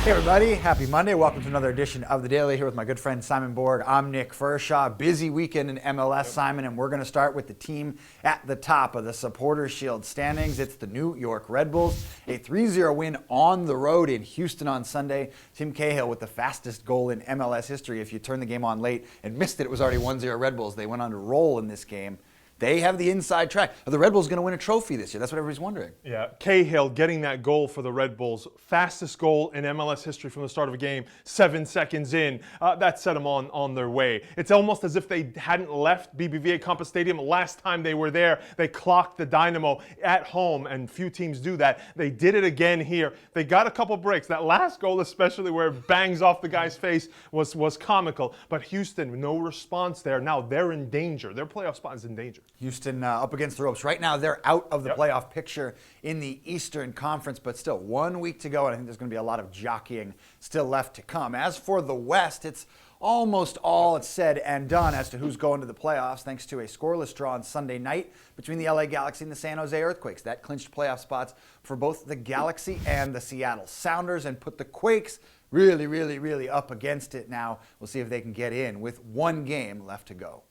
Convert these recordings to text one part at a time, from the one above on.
Hey everybody, happy Monday. Welcome to another edition of The Daily here with my good friend Simon Borg. I'm Nick Furshaw. Busy weekend in MLS, Simon, and we're going to start with the team at the top of the Supporters Shield standings. It's the New York Red Bulls, a 3-0 win on the road in Houston on Sunday. Tim Cahill with the fastest goal in MLS history. If you turned the game on late and missed it, it was already 1-0 Red Bulls. They went on to roll in this game. They have the inside track. Are the Red Bulls going to win a trophy this year? That's what everybody's wondering. Yeah, Cahill getting that goal for the Red Bulls. Fastest goal in MLS history from the start of a game, 7 seconds in. That set them on their way. It's almost as if they hadn't left BBVA Compass Stadium. Last time they were there, they clocked the Dynamo at home, and few teams do that. They did it again here. They got a couple breaks. That last goal, especially where it bangs off the guy's face, was comical. But Houston, no response there. Now they're in danger. Their playoff spot is in danger. Houston up against the ropes. Right now, they're out of the playoff picture in the Eastern Conference, but still 1 week to go, and I think there's going to be a lot of jockeying still left to come. As for the West, it's almost all said and done as to who's going to the playoffs, thanks to a scoreless draw on Sunday night between the LA Galaxy and the San Jose Earthquakes. That clinched playoff spots for both the Galaxy and the Seattle Sounders and put the Quakes really up against it now. We'll see if they can get in with one game left to go.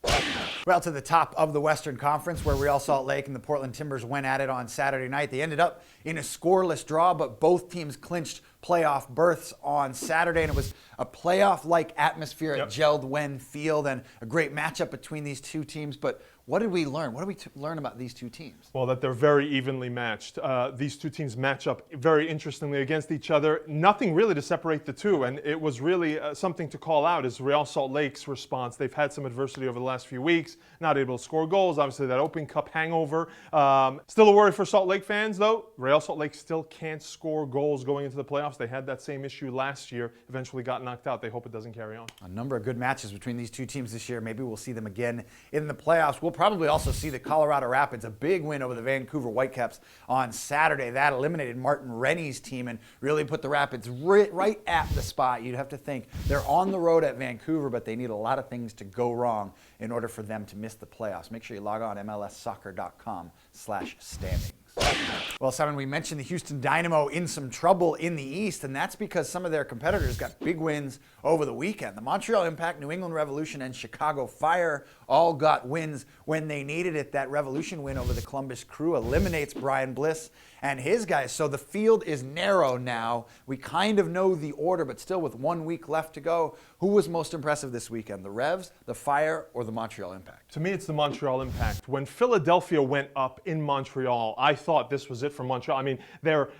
Well, to the top of the Western Conference, where Real Salt Lake and the Portland Timbers went at it on Saturday night. They ended up in a scoreless draw, but both teams clinched playoff berths on Saturday, and it was a playoff-like atmosphere at Geld Wen Field and a great matchup between these two teams. But what did we learn? What did we learn about these two teams? Well, that they're very evenly matched. These two teams match up very interestingly against each other. Nothing really to separate the two, and it was really something to call out is Real Salt Lake's response. They've had some adversity over the last few weeks, not able to score goals. Obviously, that Open Cup hangover. Still a worry for Salt Lake fans, though. Real Salt Lake still can't score goals going into the playoffs. They had that same issue last year, eventually got knocked out. They hope it doesn't carry on. A number of good matches between these two teams this year. Maybe we'll see them again in the playoffs. We'll probably also see the Colorado Rapids, a big win over the Vancouver Whitecaps on Saturday. That eliminated Martin Rennie's team and really put the Rapids right at the spot. You'd have to think they're on the road at Vancouver, but they need a lot of things to go wrong in order for them to miss the playoffs. Make sure you log on MLSsoccer.com/standings. Well, Simon, we mentioned the Houston Dynamo in some trouble in the East, and that's because some of their competitors got big wins over the weekend. The Montreal Impact, New England Revolution, and Chicago Fire all got wins when they needed it. That Revolution win over the Columbus Crew eliminates Brian Bliss and his guys. So the field is narrow now. We kind of know the order, but still with 1 week left to go, who was most impressive this weekend? The Revs, the Fire, or the Montreal Impact? To me, it's the Montreal Impact. When Philadelphia went up in Montreal, I thought this was it for Montreal. I mean, their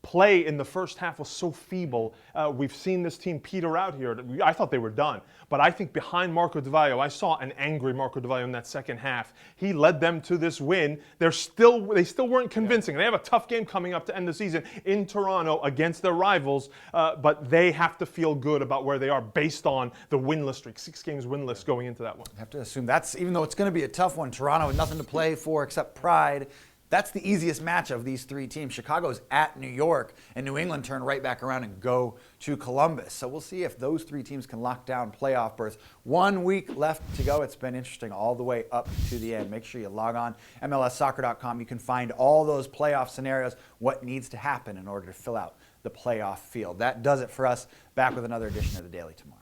play in the first half was so feeble. We've seen this team peter out here. I thought they were done. But I think behind Marco Di Vaio, I saw an angry Marco Di Vaio in that second half. He led them to this win. They still weren't convincing. They have a tough game coming up to end the season in Toronto against their rivals, but they have to feel good about where they are based on the winless streak. 6 games winless going into that one. I have to assume that's, even though it's going to be a tough one, Toronto with nothing to play for except pride. That's the easiest match of these three teams. Chicago's at New York, and New England turn right back around and go to Columbus. So we'll see if those three teams can lock down playoff berths. 1 week left to go. It's been interesting all the way up to the end. Make sure you log on MLSsoccer.com. You can find all those playoff scenarios, what needs to happen in order to fill out the playoff field. That does it for us. Back with another edition of The Daily tomorrow.